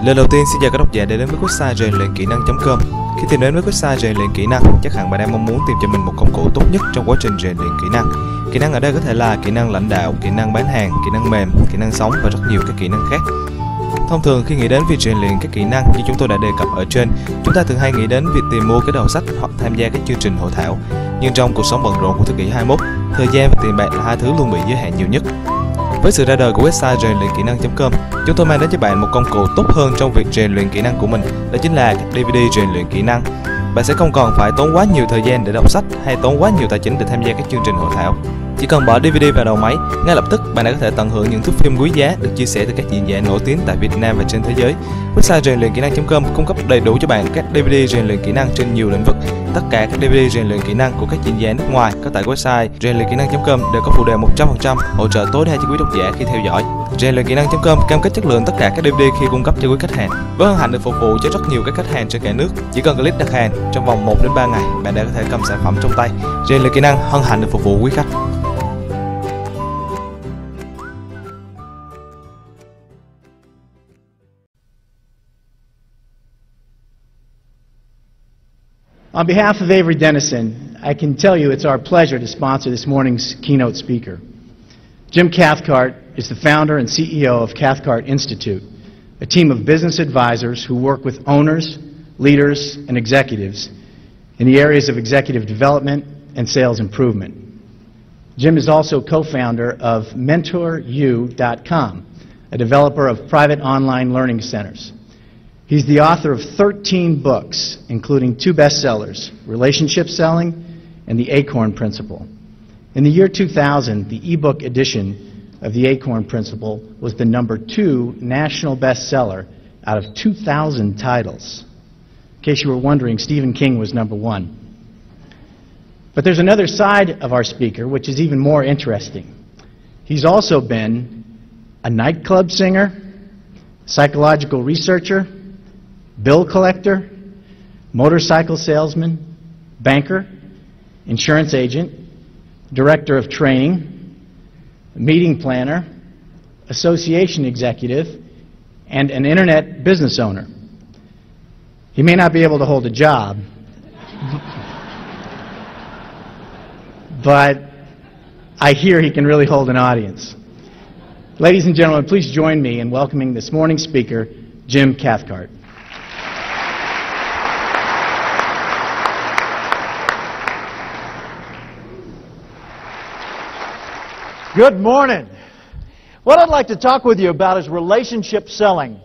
Lời đầu tiên xin chào các độc giả đã đến với website rèn luyện kỹ năng.com. Khi tìm đến với website rèn luyện kỹ năng, chắc hẳn bạn đang mong muốn tìm cho mình một công cụ tốt nhất trong quá trình rèn luyện kỹ năng. Kỹ năng ở đây có thể là kỹ năng lãnh đạo, kỹ năng bán hàng, kỹ năng mềm, kỹ năng sống và rất nhiều các kỹ năng khác. Thông thường khi nghĩ đến việc rèn luyện các kỹ năng như chúng tôi đã đề cập ở trên, chúng ta thường hay nghĩ đến việc tìm mua cái đầu sách hoặc tham gia các chương trình hội thảo. Nhưng trong cuộc sống bận rộn của thế kỷ 21, thời gian và tiền bạc là hai thứ luôn bị giới hạn nhiều nhất. Với sự ra đời của website rèn luyện kỹ năng.com, chúng tôi mang đến cho bạn một công cụ tốt hơn trong việc rèn luyện kỹ năng của mình, đó chính là các DVD rèn luyện kỹ năng. Bạn sẽ không còn phải tốn quá nhiều thời gian để đọc sách hay tốn quá nhiều tài chính để tham gia các chương trình hội thảo. Chỉ cần bỏ DVD vào đầu máy, ngay lập tức bạn đã có thể tận hưởng những thước phim quý giá được chia sẻ từ các diễn giả nổi tiếng tại Việt Nam và trên thế giới. Website rèn luyện kỹ năng.com cung cấp đầy đủ cho bạn các DVD rèn luyện kỹ năng trên nhiều lĩnh vực. Tất cả các DVD rèn luyện kỹ năng của các diễn giả nước ngoài có tại website rèn luyện kỹ năng.com đều có phụ đề 100%, hỗ trợ tối đa cho quý độc giả khi theo dõi. Rèn luyện kỹ năng.com cam kết chất lượng tất cả các DVD khi cung cấp cho quý khách hàng. Với hân hạnh được phục vụ cho rất nhiều các khách hàng trên cả nước. Chỉ cần click đặt hàng, trong vòng 1 đến 3 ngày, bạn đã có thể cầm sản phẩm trong tay. Rèn luyện kỹ năng hân hạnh được phục vụ quý khách. On behalf of Avery Dennison, I can tell you it's our pleasure to sponsor this morning's keynote speaker. Jim Cathcart is the founder and CEO of Cathcart Institute, a team of business advisors who work with owners, leaders, and executives in the areas of executive development and sales improvement. Jim is also co-founder of MentorU.com, a developer of private online learning centers. He's the author of 13 books, including 2 bestsellers, Relationship Selling and The Acorn Principle. In the year 2000, the ebook edition of The Acorn Principle was the #2 national bestseller out of 2,000 titles. In case you were wondering, Stephen King was #1. But there's another side of our speaker which is even more interesting. He's also been a nightclub singer, psychological researcher, bill collector, motorcycle salesman, banker, insurance agent, director of training, meeting planner, association executive, and an internet business owner. He may not be able to hold a job, but I hear he can really hold an audience. Ladies and gentlemen, please join me in welcoming this morning's speaker, Jim Cathcart. Good morning. What I'd like to talk with you about is relationship selling,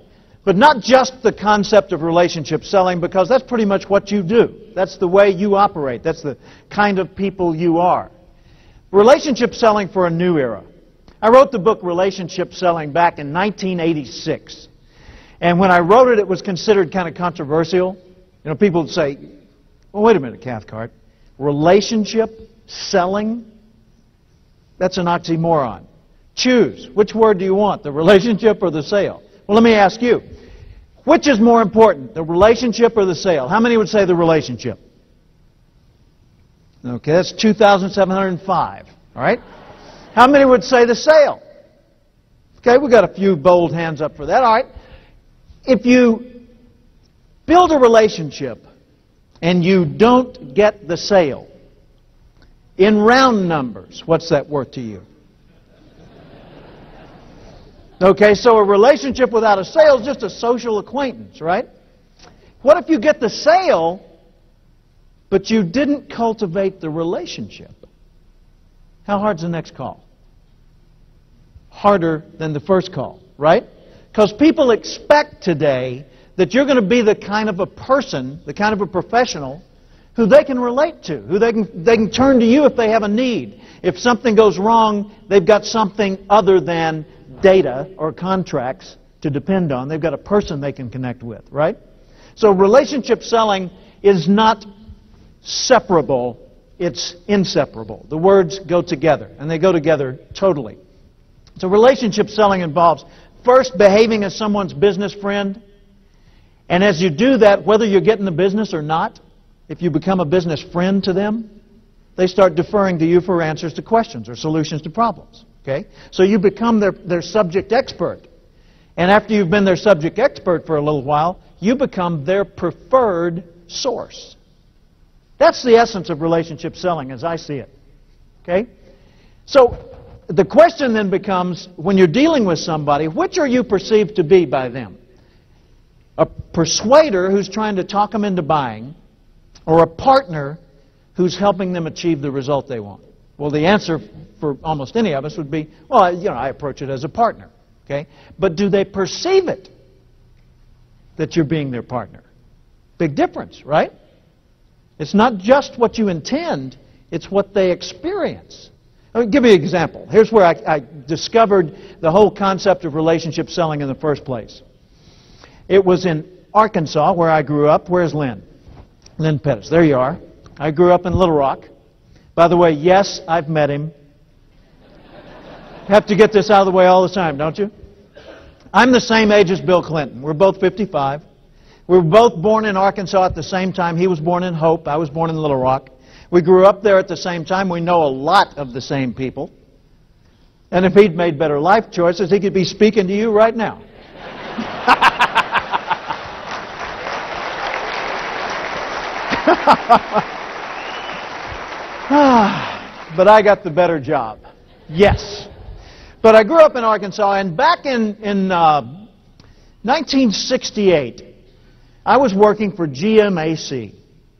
but not just the concept of relationship selling, because that's pretty much what you do. That's the way you operate. That's the kind of people you are. Relationship selling for a new era. I wrote the book Relationship Selling back in 1986. And when I wrote it, it was considered kind of controversial. You know, people would say, well, wait a minute, Cathcart. Relationship selling? That's an oxymoron. Choose. Which word do you want, the relationship or the sale? Well, let me ask you. Which is more important, the relationship or the sale? How many would say the relationship? Okay, that's 2,705. All right? How many would say the sale? Okay, we've got a few bold hands up for that. All right. If you build a relationship and you don't get the sale, in round numbers, what's that worth to you? Okay, so a relationship without a sale is just a social acquaintance, right? What if you get the sale, but you didn't cultivate the relationship? How hard's the next call? Harder than the first call, right? Because people expect today that you're going to be the kind of a person, the kind of a professional who they can relate to, who they can turn to you if they have a need. If something goes wrong, they've got something other than data or contracts to depend on. They've got a person they can connect with, right? So relationship selling is not separable, it's inseparable. The words go together, and they go together totally. So relationship selling involves first behaving as someone's business friend, and as you do that, whether you're getting the business or not, if you become a business friend to them, they start deferring to you for answers to questions or solutions to problems. Okay? So you become their subject expert. And after you've been their subject expert for a little while, you become their preferred source. That's the essence of relationship selling as I see it. Okay? So the question then becomes, when you're dealing with somebody, which are you perceived to be by them? A persuader who's trying to talk them into buying, or a partner who's helping them achieve the result they want? Well, the answer for almost any of us would be, well, I approach it as a partner. Okay? But do they perceive it that you're being their partner? Big difference, right? It's not just what you intend, it's what they experience. I'll give you an example. Here's where I discovered the whole concept of relationship selling in the first place. It was in Arkansas, where I grew up. Where's Lynn? Lynn Pettis. There you are. I grew up in Little Rock. By the way, yes, I've met him. Have to get this out of the way all the time, don't you? I'm the same age as Bill Clinton. We're both 55. We were both born in Arkansas at the same time. He was born in Hope. I was born in Little Rock. We grew up there at the same time. We know a lot of the same people. And if he'd made better life choices, he could be speaking to you right now. But I got the better job. Yes. But I grew up in Arkansas, and back in 1968, I was working for GMAC.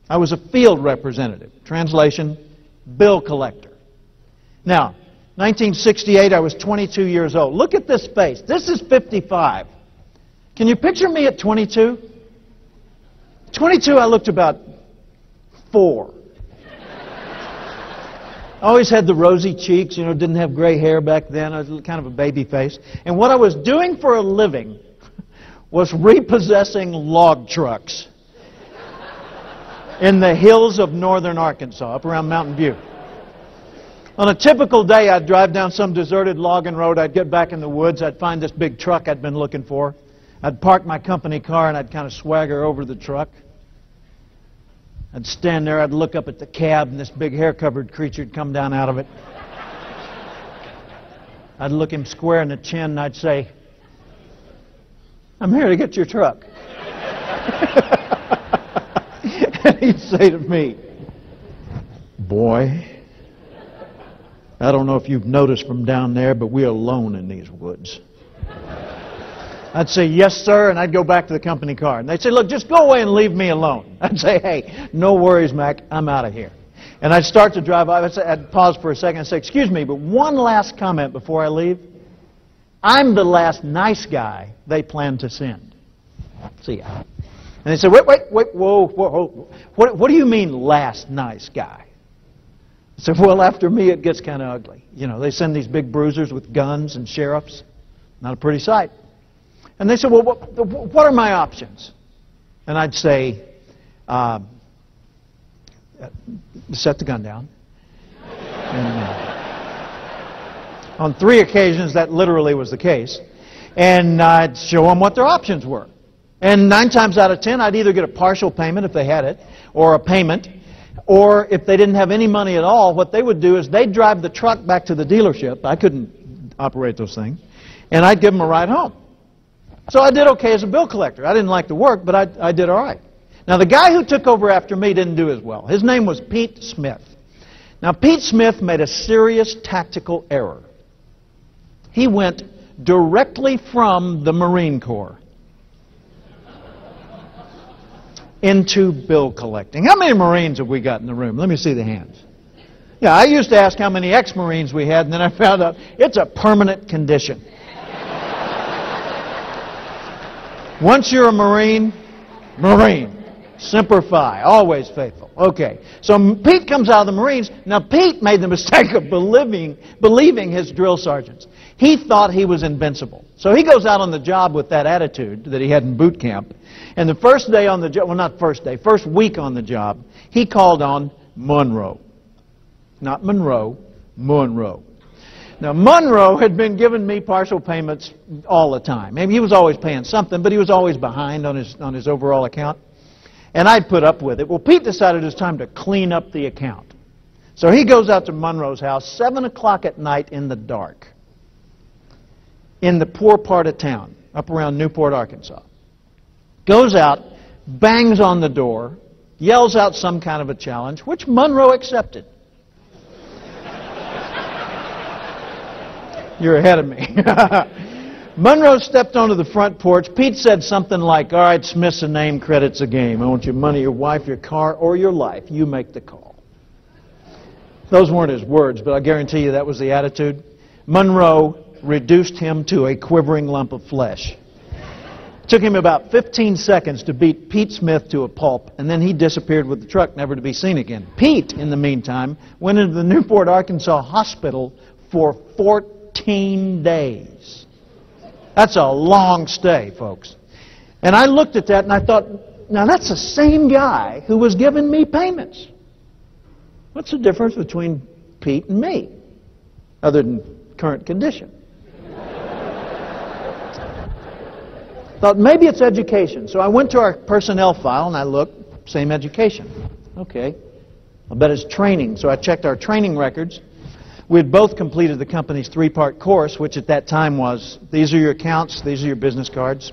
I was a field representative. Translation, bill collector. Now, 1968, I was 22 years old. Look at this face. This is 55. Can you picture me at 22? 22, I looked about 4. I always had the rosy cheeks, didn't have gray hair back then. I was kind of a baby face. And what I was doing for a living was repossessing log trucks in the hills of northern Arkansas, up around Mountain View. On a typical day, I'd drive down some deserted logging road. I'd get back in the woods. I'd find this big truck I'd been looking for. I'd park my company car, and I'd kind of swagger over the truck. I'd stand there, I'd look up at the cab, and this big hair-covered creature would come down out of it. I'd look him square in the chin, and I'd say, "I'm here to get your truck." And he'd say to me, "Boy, I don't know if you've noticed from down there, but we're alone in these woods." I'd say, "Yes, sir," and I'd go back to the company car. And they'd say, "Look, just go away and leave me alone." I'd say, "Hey, no worries, Mac, I'm out of here." And I'd start to drive off. I'd pause for a second and say, "Excuse me, but one last comment before I leave. I'm the last nice guy they plan to send. See ya." And they said, wait, whoa. What do you mean, last nice guy?" I said, "Well, after me, it gets kind of ugly. They send these big bruisers with guns and sheriffs. Not a pretty sight." And they said, "Well, what are my options?" And I'd say, "Set the gun down." And, on 3 occasions, that literally was the case. And I'd show them what their options were. And 9 times out of 10, I'd either get a partial payment if they had it, or a payment. Or if they didn't have any money at all, what they would do is they'd drive the truck back to the dealership. I couldn't operate those things. And I'd give them a ride home. So I did okay as a bill collector. I didn't like the work, but I did all right. Now, the guy who took over after me didn't do as well. His name was Pete Smith. Now, Pete Smith made a serious tactical error. He went directly from the Marine Corps into bill collecting. How many Marines have we got in the room? Let me see the hands. Yeah, I used to ask how many ex-Marines we had, and then I found out it's a permanent condition. Once you're a Marine, Semper Fi, always faithful. Okay, so Pete comes out of the Marines. Now, Pete made the mistake of believing his drill sergeants. He thought he was invincible. So he goes out on the job with that attitude that he had in boot camp. And the first day on the job, well, not first day, first week on the job, he called on Monroe. Not Monroe, Monroe. Now, Monroe had been giving me partial payments all the time. Maybe he was always paying something, but he was always behind on his overall account. And I'd put up with it. Well, Pete decided it was time to clean up the account. So he goes out to Monroe's house, 7 o'clock at night in the dark, in the poor part of town. up around Newport, Arkansas. Goes out, bangs on the door, yells out some kind of a challenge, which Monroe accepted. You're ahead of me. Monroe stepped onto the front porch. Pete said something like, all right, Smith's a name, credit's a game. I want your money, your wife, your car, or your life. You make the call. Those weren't his words, but I guarantee you that was the attitude. Monroe reduced him to a quivering lump of flesh. It took him about 15 seconds to beat Pete Smith to a pulp, and then he disappeared with the truck, never to be seen again. Pete, in the meantime, went into the Newport, Arkansas hospital for 14 days. That's a long stay, folks. And I looked at that and I thought, now that's the same guy who was giving me payments. What's the difference between Pete and me, other than current condition? Thought maybe it's education. So I went to our personnel file and I looked, same education. Okay. I bet it's training. So I checked our training records. We had both completed the company's 3-part course, which at that time was, these are your accounts, these are your business cards.